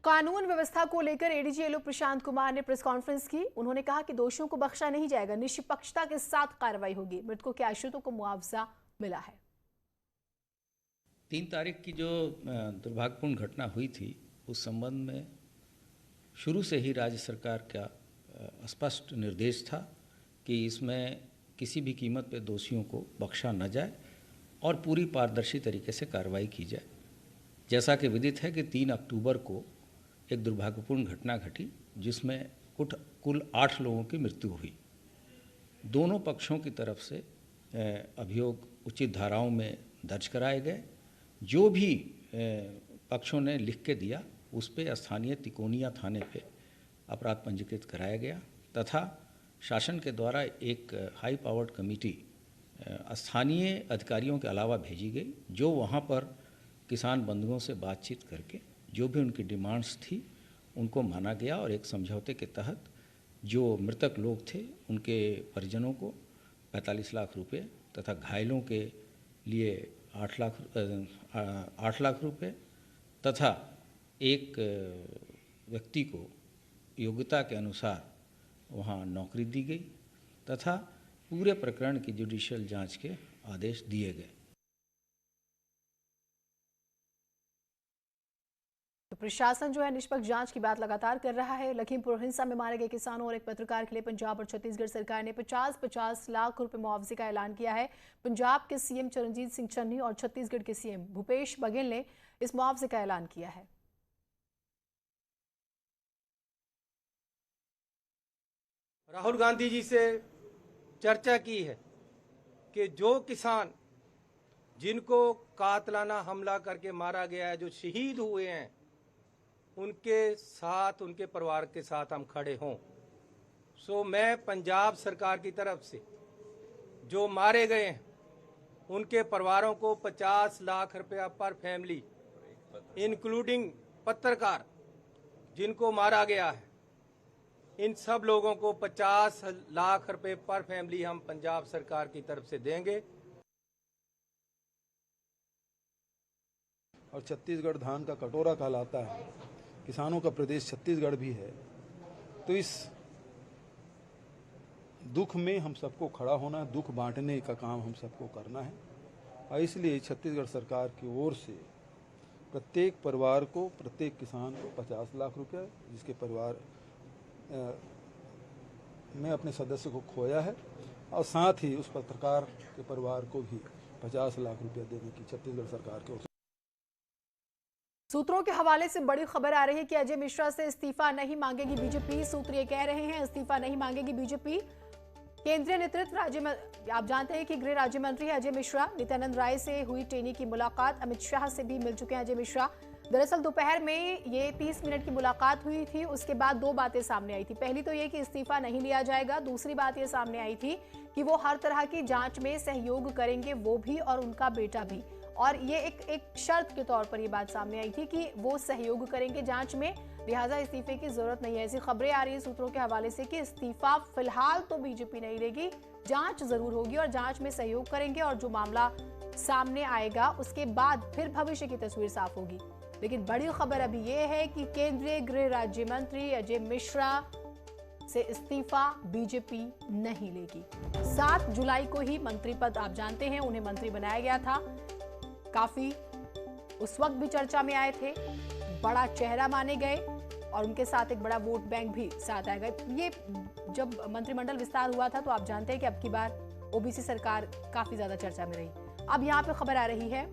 कानून व्यवस्था को लेकर एडीजी एलओ प्रशांत कुमार ने प्रेस कॉन्फ्रेंस की। उन्होंने कहा कि दोषियों को बख्शा नहीं जाएगा, निष्पक्षता के साथ कार्रवाई होगी। मृतकों के आश्रितों को मुआवजा मिला है। 3 तारीख की जो दुर्भाग्यपूर्ण घटना हुई थी, उस संबंध में शुरू से ही राज्य सरकार का स्पष्ट निर्देश था कि इसमें किसी भी कीमत पर दोषियों को बख्शा न जाए और पूरी पारदर्शी तरीके से कार्रवाई की जाए। जैसा कि विदित है कि 3 अक्टूबर को एक दुर्भाग्यपूर्ण घटना घटी जिसमें कुल 8 लोगों की मृत्यु हुई। दोनों पक्षों की तरफ से अभियोग उचित धाराओं में दर्ज कराए गए। जो भी पक्षों ने लिख के दिया उस पे स्थानीय तिकोनिया थाने पे अपराध पंजीकृत कराया गया तथा शासन के द्वारा एक हाई पावर्ड कमेटी स्थानीय अधिकारियों के अलावा भेजी गई, जो वहाँ पर किसान बंधुओं से बातचीत करके जो भी उनकी डिमांड्स थी उनको माना गया और एक समझौते के तहत जो मृतक लोग थे उनके परिजनों को 45 लाख रुपए तथा घायलों के लिए 8 लाख रुपए तथा एक व्यक्ति को योग्यता के अनुसार वहाँ नौकरी दी गई तथा पूरे प्रकरण की जुडिशियल जांच के आदेश दिए गए। तो प्रशासन जो है निष्पक्ष जांच की बात लगातार कर रहा है। लखीमपुर हिंसा में मारे गए किसानों और एक पत्रकार के लिए पंजाब और छत्तीसगढ़ सरकार ने 50-50 लाख रुपए मुआवजे का ऐलान किया है। पंजाब के सीएम चरणजीत सिंह चन्नी और छत्तीसगढ़ के सीएम भूपेश बघेल ने इस मुआवजे का ऐलान किया है। राहुल गांधी जी से चर्चा की है कि जो किसान जिनको कातलाना हमला करके मारा गया है, जो शहीद हुए हैं, उनके साथ, उनके परिवार के साथ हम खड़े हों। सो मैं पंजाब सरकार की तरफ से जो मारे गए हैं उनके परिवारों को 50 लाख रुपया पर फैमिली, इंक्लूडिंग पत्रकार जिनको मारा गया है, इन सब लोगों को 50 लाख रुपए पर फैमिली हम पंजाब सरकार की तरफ से देंगे। और छत्तीसगढ़ धान का कटोरा कहलाता है, किसानों का प्रदेश छत्तीसगढ़ भी है, तो इस दुख में हम सबको खड़ा होना है, दुख बांटने का काम हम सबको करना है। और इसलिए छत्तीसगढ़ सरकार की ओर से प्रत्येक परिवार को, प्रत्येक किसान को 50 लाख रुपया, जिसके परिवार में अपने सदस्य को खोया है, और साथ ही उस पत्रकार के परिवार को भी 50 लाख रुपया देने की छत्तीसगढ़ सरकार की ओर से। सूत्रों के हवाले से बड़ी खबर आ रही है कि अजय मिश्रा से इस्तीफा नहीं मांगेगी बीजेपी। सूत्र ये कह रहे हैं इस्तीफा नहीं मांगेगी बीजेपी। केंद्रीय नेतृत्व आप जानते हैं कि गृह राज्य मंत्री अजय मिश्रा, नित्यानंद राय से हुई टेनी की मुलाकात, अमित शाह से भी मिल चुके हैं अजय मिश्रा। दरअसल दोपहर में ये 30 मिनट की मुलाकात हुई थी। उसके बाद 2 बातें सामने आई थी। पहली तो ये कि इस्तीफा नहीं लिया जाएगा, दूसरी बात ये सामने आई थी कि वो हर तरह की जांच में सहयोग करेंगे, वो भी और उनका बेटा भी। और ये एक शर्त के तौर पर ये बात सामने आई थी कि वो सहयोग करेंगे जांच में, लिहाजा इस्तीफे की जरूरत नहीं है। ऐसी खबरें आ रही है सूत्रों के हवाले से कि इस्तीफा फिलहाल तो बीजेपी नहीं लेगी, जांच जरूर होगी और जांच में सहयोग करेंगे और जो मामला सामने आएगा उसके बाद फिर भविष्य की तस्वीर साफ होगी। लेकिन बड़ी खबर अभी ये है कि केंद्रीय गृह राज्य मंत्री अजय मिश्रा से इस्तीफा बीजेपी नहीं लेगी। 7 जुलाई को ही मंत्री पद, आप जानते हैं, उन्हें मंत्री बनाया गया था। काफी उस वक्त भी चर्चा में आए थे, बड़ा चेहरा माने गए और उनके साथ एक बड़ा वोट बैंक भी साथ आएगा। ये जब मंत्रिमंडल विस्तार हुआ था तो आप जानते हैं कि अब की बार ओबीसी सरकार काफी ज्यादा चर्चा में रही। अब यहाँ पे खबर आ रही है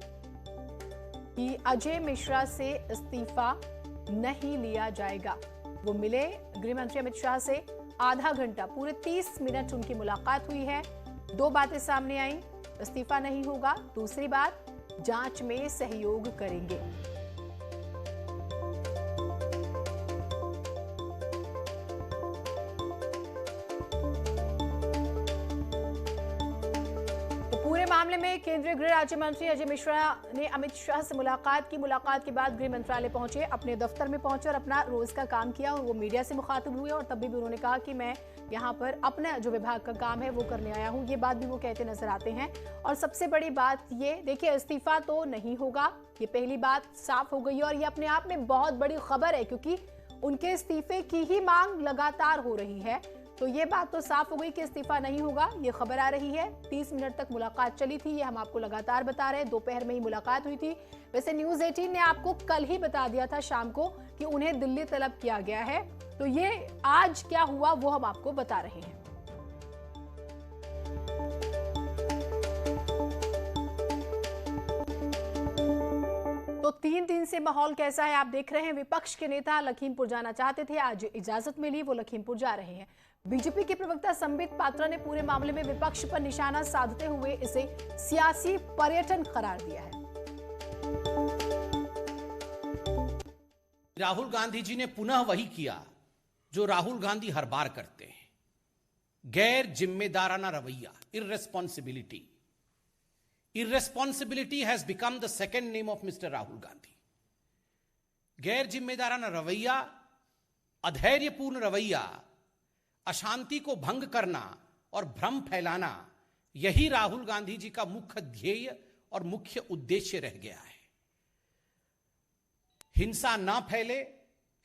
कि अजय मिश्रा से इस्तीफा नहीं लिया जाएगा। वो मिले गृह मंत्री अमित शाह से, आधा घंटा, पूरे 30 मिनट उनकी मुलाकात हुई है। 2 बातें सामने आई, इस्तीफा नहीं होगा, दूसरी बात जांच में सहयोग करेंगे। तो पूरे मामले मामले में केंद्रीय गृह राज्य मंत्री अजय मिश्रा ने अमित शाह से मुलाकात की। मुलाकात के बाद गृह मंत्रालय पहुंचे, अपने दफ्तर में पहुंचे और अपना रोज का काम किया और वो मीडिया से मुखातिब हुए और तब भी उन्होंने कहा कि मैं यहाँ पर अपना जो विभाग का काम है वो करने आया हूँ। ये बात भी वो कहते नजर आते हैं। और सबसे बड़ी बात ये देखिए, इस्तीफा तो नहीं होगा, ये पहली बात साफ हो गई और ये अपने आप में बहुत बड़ी खबर है क्योंकि उनके इस्तीफे की ही मांग लगातार हो रही है। तो ये बात तो साफ हो गई कि इस्तीफा नहीं होगा, ये खबर आ रही है। 30 मिनट तक मुलाकात चली थी, ये हम आपको लगातार बता रहे हैं। दोपहर में ही मुलाकात हुई थी। वैसे न्यूज़ 18 ने आपको कल ही बता दिया था शाम को कि उन्हें दिल्ली तलब किया गया है। तो ये आज क्या हुआ वो हम आपको बता रहे हैं। तो 3 दिन से माहौल कैसा है आप देख रहे हैं। विपक्ष के नेता लखीमपुर जाना चाहते थे, आज इजाजत मिली, वो लखीमपुर जा रहे हैं। बीजेपी के प्रवक्ता संबित पात्रा ने पूरे मामले में विपक्ष पर निशाना साधते हुए इसे सियासी पर्यटन करार दिया है। राहुल गांधी जी ने पुनः वही किया जो राहुल गांधी हर बार करते हैं, गैर जिम्मेदाराना रवैया, इररेस्पॉन्सिबिलिटी। Irresponsibility has become the second name of Mr. Rahul Gandhi. गैर जिम्मेदाराना रवैया, अधैर्यपूर्ण रवैया, अशांति को भंग करना और भ्रम फैलाना, यही राहुल गांधी जी का मुख्य ध्येय और मुख्य उद्देश्य रह गया है। हिंसा ना फैले,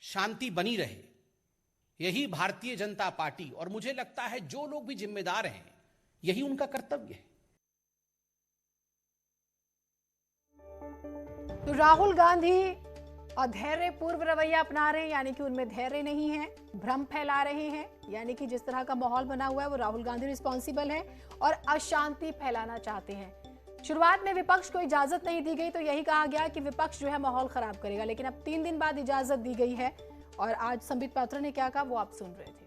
शांति बनी रहे, यही भारतीय जनता पार्टी और मुझे लगता है जो लोग भी जिम्मेदार हैं, यही उनका कर्तव्य है। तो राहुल गांधी अधैर्य पूर्व रवैया अपना रहे हैं, यानी कि उनमें धैर्य नहीं है, भ्रम फैला रहे हैं, यानी कि जिस तरह का माहौल बना हुआ है वो राहुल गांधी रिस्पॉन्सिबल है और अशांति फैलाना चाहते हैं। शुरुआत में विपक्ष को इजाजत नहीं दी गई तो यही कहा गया कि विपक्ष जो है माहौल खराब करेगा, लेकिन अब 3 दिन बाद इजाजत दी गई है। और आज संबित पात्रा ने क्या कहा वो आप सुन रहे थे।